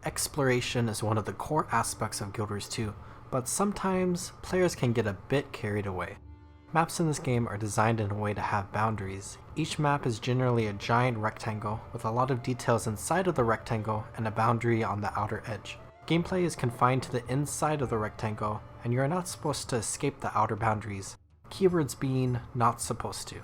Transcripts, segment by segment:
Exploration is one of the core aspects of Guild Wars 2, but sometimes players can get a bit carried away. Maps in this game are designed in a way to have boundaries. Each map is generally a giant rectangle with a lot of details inside of the rectangle and a boundary on the outer edge. Gameplay is confined to the inside of the rectangle, and you are not supposed to escape the outer boundaries, keywords being not supposed to.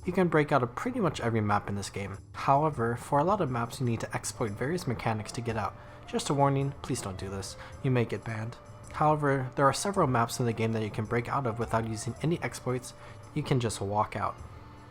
You can break out of pretty much every map in this game. However, for a lot of maps you need to exploit various mechanics to get out. Just a warning, please don't do this, you may get banned. However, there are several maps in the game that you can break out of without using any exploits, you can just walk out.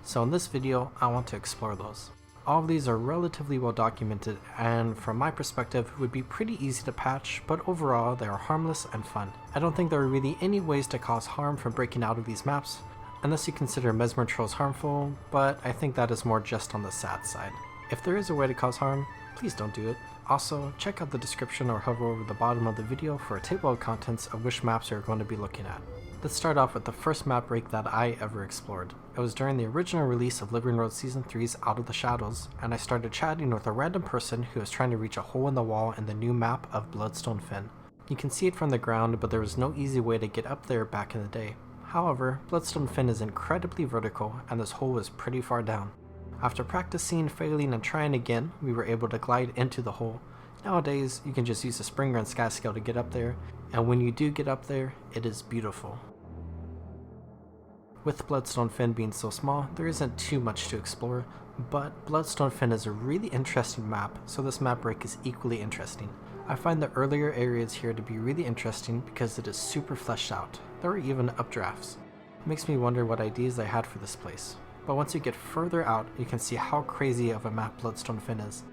So in this video, I want to explore those. All of these are relatively well documented and from my perspective would be pretty easy to patch, but overall they are harmless and fun. I don't think there are really any ways to cause harm from breaking out of these maps, unless you consider mesmer trolls harmful, but I think that is more just on the sad side. If there is a way to cause harm, please don't do it. Also, check out the description or hover over the bottom of the video for a table of contents of which maps you're going to be looking at. Let's start off with the first map break that I ever explored. It was during the original release of Living Road Season 3's Out of the Shadows, and I started chatting with a random person who was trying to reach a hole in the wall in the new map of Bloodstone Fen. You can see it from the ground, but there was no easy way to get up there back in the day. However, Bloodstone Fen is incredibly vertical, and this hole was pretty far down. After practicing, failing, and trying again, we were able to glide into the hole. Nowadays, you can just use a Springer and Sky Scale to get up there, and when you do get up there, it is beautiful. With Bloodstone Fen being so small, there isn't too much to explore, but Bloodstone Fen is a really interesting map, so this map break is equally interesting. I find the earlier areas here to be really interesting because it is super fleshed out. There are even updrafts. It makes me wonder what ideas they had for this place. But once you get further out, you can see how crazy of a map Bloodstone Fen is.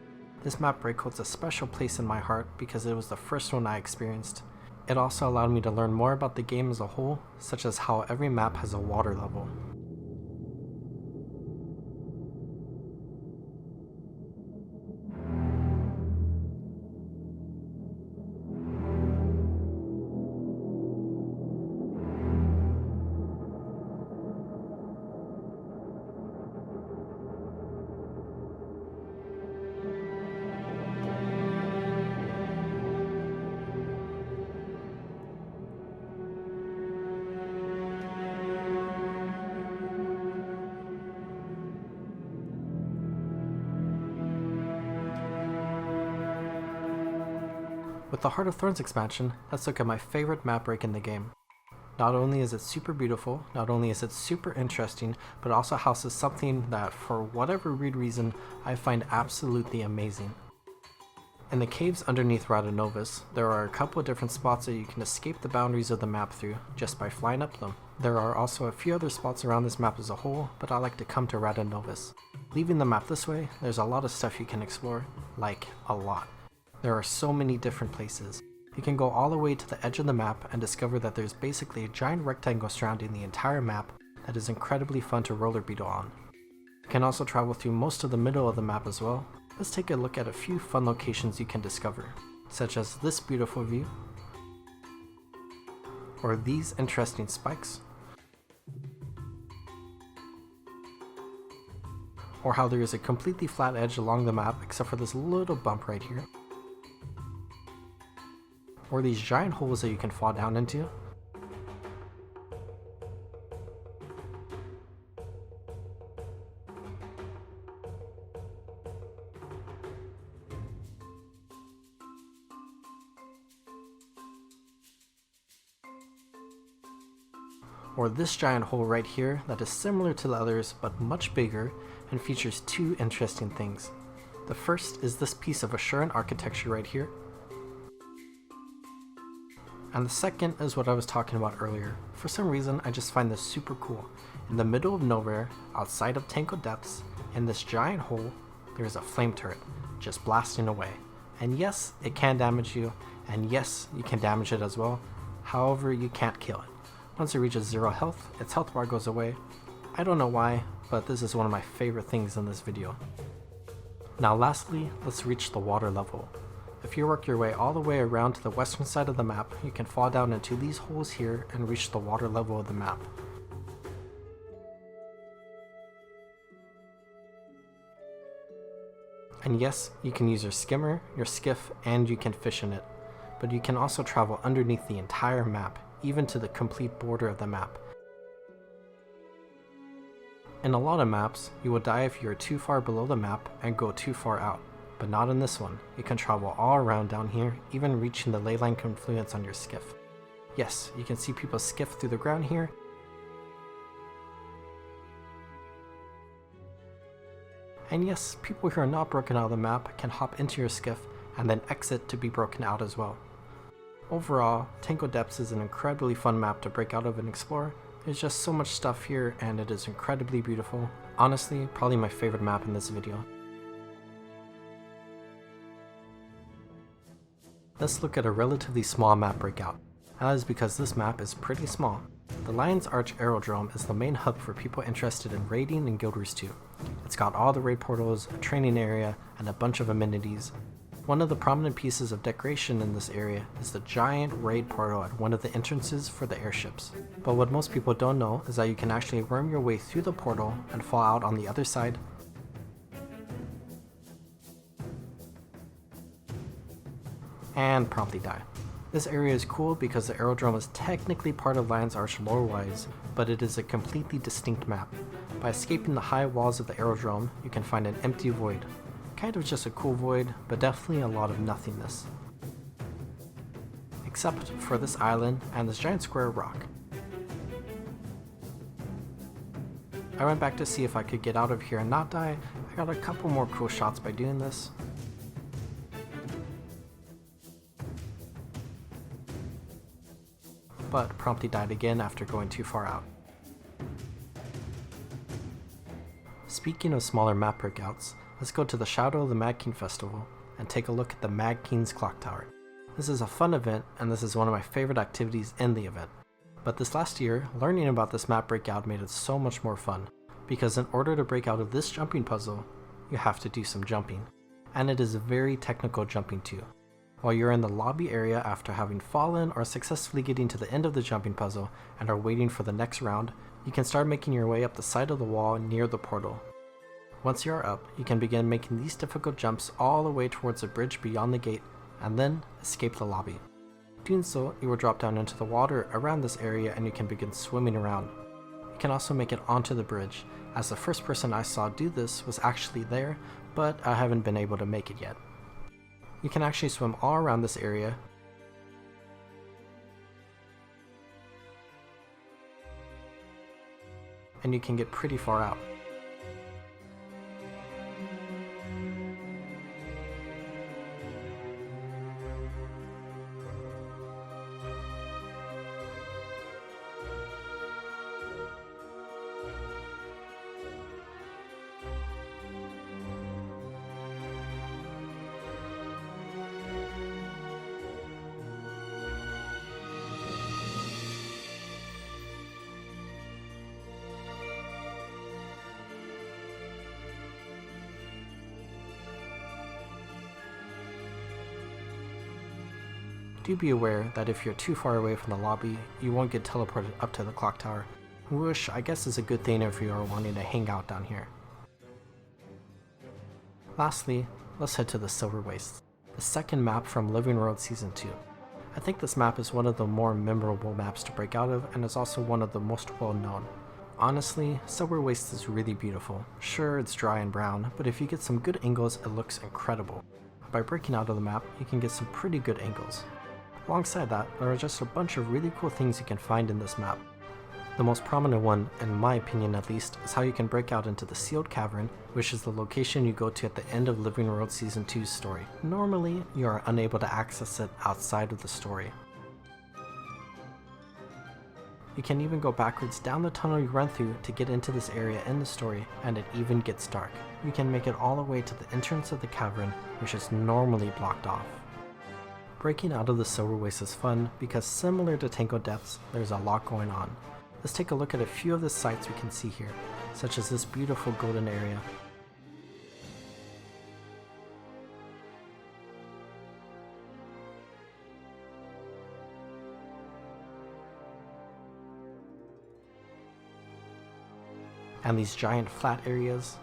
This map break holds a special place in my heart because it was the first one I experienced. It also allowed me to learn more about the game as a whole, such as how every map has a water level. With the Heart of Thorns expansion, let's look at my favorite map break in the game. Not only is it super beautiful, not only is it super interesting, but also houses something that, for whatever weird reason, I find absolutely amazing. In the caves underneath Radanovis, there are a couple of different spots that you can escape the boundaries of the map through, just by flying up them. There are also a few other spots around this map as a whole, but I like to come to Radanovis. Leaving the map this way, there's a lot of stuff you can explore, like a lot. There are so many different places. You can go all the way to the edge of the map and discover that there's basically a giant rectangle surrounding the entire map that is incredibly fun to roller beetle on. You can also travel through most of the middle of the map as well. Let's take a look at a few fun locations you can discover, such as this beautiful view, or these interesting spikes, or how there is a completely flat edge along the map except for this little bump right here, or these giant holes that you can fall down into, or this giant hole right here that is similar to the others but much bigger and features two interesting things. The first is this piece of Assuran architecture right here, and the second is what I was talking about earlier. For some reason, I just find this super cool. In the middle of nowhere, outside of Tangled Depths, in this giant hole, there is a flame turret, just blasting away. And yes, it can damage you, and yes, you can damage it as well. However, you can't kill it. Once it reaches 0 health, its health bar goes away. I don't know why, but this is one of my favorite things in this video. Now lastly, let's reach the water level. If you work your way all the way around to the western side of the map, you can fall down into these holes here and reach the water level of the map. And yes, you can use your skimmer, your skiff, and you can fish in it, but you can also travel underneath the entire map, even to the complete border of the map. In a lot of maps, you will die if you are too far below the map and go too far out, but not in this one. You can travel all around down here, even reaching the leyline confluence on your skiff. Yes, you can see people skiff through the ground here. And yes, people who are not broken out of the map can hop into your skiff and then exit to be broken out as well. Overall, Tangled Depths is an incredibly fun map to break out of and explore. There's just so much stuff here and it is incredibly beautiful. Honestly, probably my favorite map in this video. Let's look at a relatively small map breakout. That is because this map is pretty small. The Lion's Arch Aerodrome is the main hub for people interested in raiding in Guild Wars 2. It's got all the raid portals, a training area, and a bunch of amenities. One of the prominent pieces of decoration in this area is the giant raid portal at one of the entrances for the airships. But what most people don't know is that you can actually worm your way through the portal and fall out on the other side, and promptly die. This area is cool because the Aerodrome is technically part of Lion's Arch lore-wise, but it is a completely distinct map. By escaping the high walls of the Aerodrome, you can find an empty void. Kind of just a cool void, but definitely a lot of nothingness. Except for this island and this giant square rock. I went back to see if I could get out of here and not die. I got a couple more cool shots by doing this. But promptly died again after going too far out. Speaking of smaller map breakouts, let's go to the Shadow of the Mad King Festival and take a look at the Mad King's Clock Tower. This is a fun event and this is one of my favorite activities in the event. But this last year, learning about this map breakout made it so much more fun, because in order to break out of this jumping puzzle, you have to do some jumping. And it is a very technical jumping too. While you're in the lobby area after having fallen or successfully getting to the end of the jumping puzzle and are waiting for the next round, you can start making your way up the side of the wall near the portal. Once you are up, you can begin making these difficult jumps all the way towards the bridge beyond the gate, and then escape the lobby. Doing so, you will drop down into the water around this area and you can begin swimming around. You can also make it onto the bridge, as the first person I saw do this was actually there, but I haven't been able to make it yet. You can actually swim all around this area, and you can get pretty far out. Do be aware that if you're too far away from the lobby, you won't get teleported up to the clock tower, which I guess is a good thing if you are wanting to hang out down here. Lastly, let's head to the Silverwastes, the second map from Living World Season 2. I think this map is one of the more memorable maps to break out of and is also one of the most well known. Honestly, Silverwastes is really beautiful. Sure, it's dry and brown, but if you get some good angles, it looks incredible. By breaking out of the map, you can get some pretty good angles. Alongside that, there are just a bunch of really cool things you can find in this map. The most prominent one, in my opinion at least, is how you can break out into the Sealed Cavern, which is the location you go to at the end of Living World Season 2's story. Normally, you are unable to access it outside of the story. You can even go backwards down the tunnel you run through to get into this area in the story, and it even gets dark. You can make it all the way to the entrance of the cavern, which is normally blocked off. Breaking out of the Silverwastes is fun because, similar to Tangled Depths, there's a lot going on. Let's take a look at a few of the sights we can see here, such as this beautiful golden area. And these giant flat areas.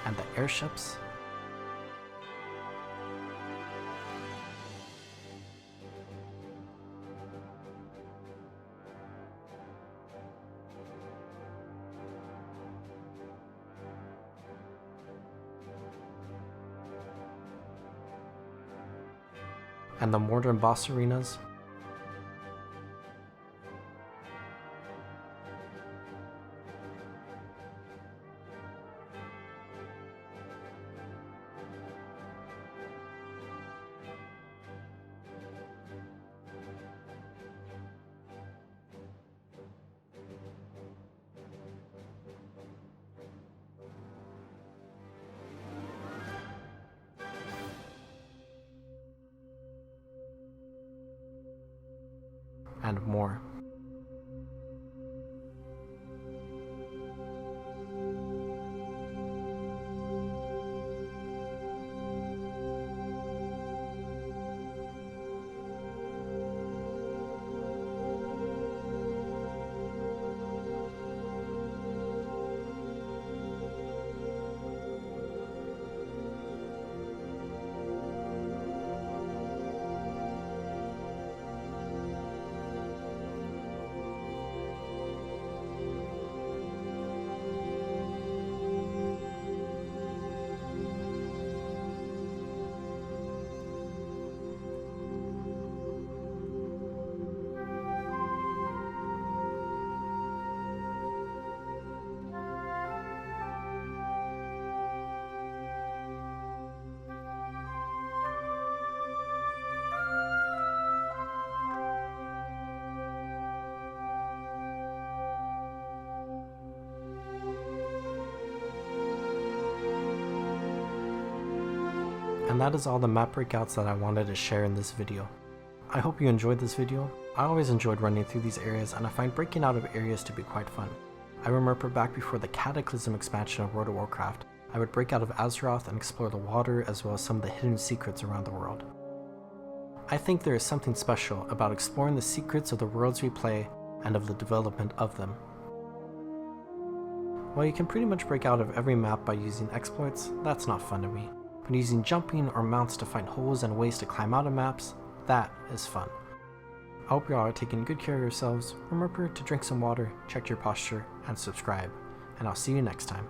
and the airships. And the modern boss arenas. And more. And that is all the map breakouts that I wanted to share in this video. I hope you enjoyed this video. I always enjoyed running through these areas, and I find breaking out of areas to be quite fun. I remember back before the Cataclysm expansion of World of Warcraft, I would break out of Azeroth and explore the water as well as some of the hidden secrets around the world. I think there is something special about exploring the secrets of the worlds we play and of the development of them. While you can pretty much break out of every map by using exploits, that's not fun to me. But using jumping or mounts to find holes and ways to climb out of maps, that is fun. I hope you all are taking good care of yourselves. Remember to drink some water, check your posture, and subscribe. And I'll see you next time.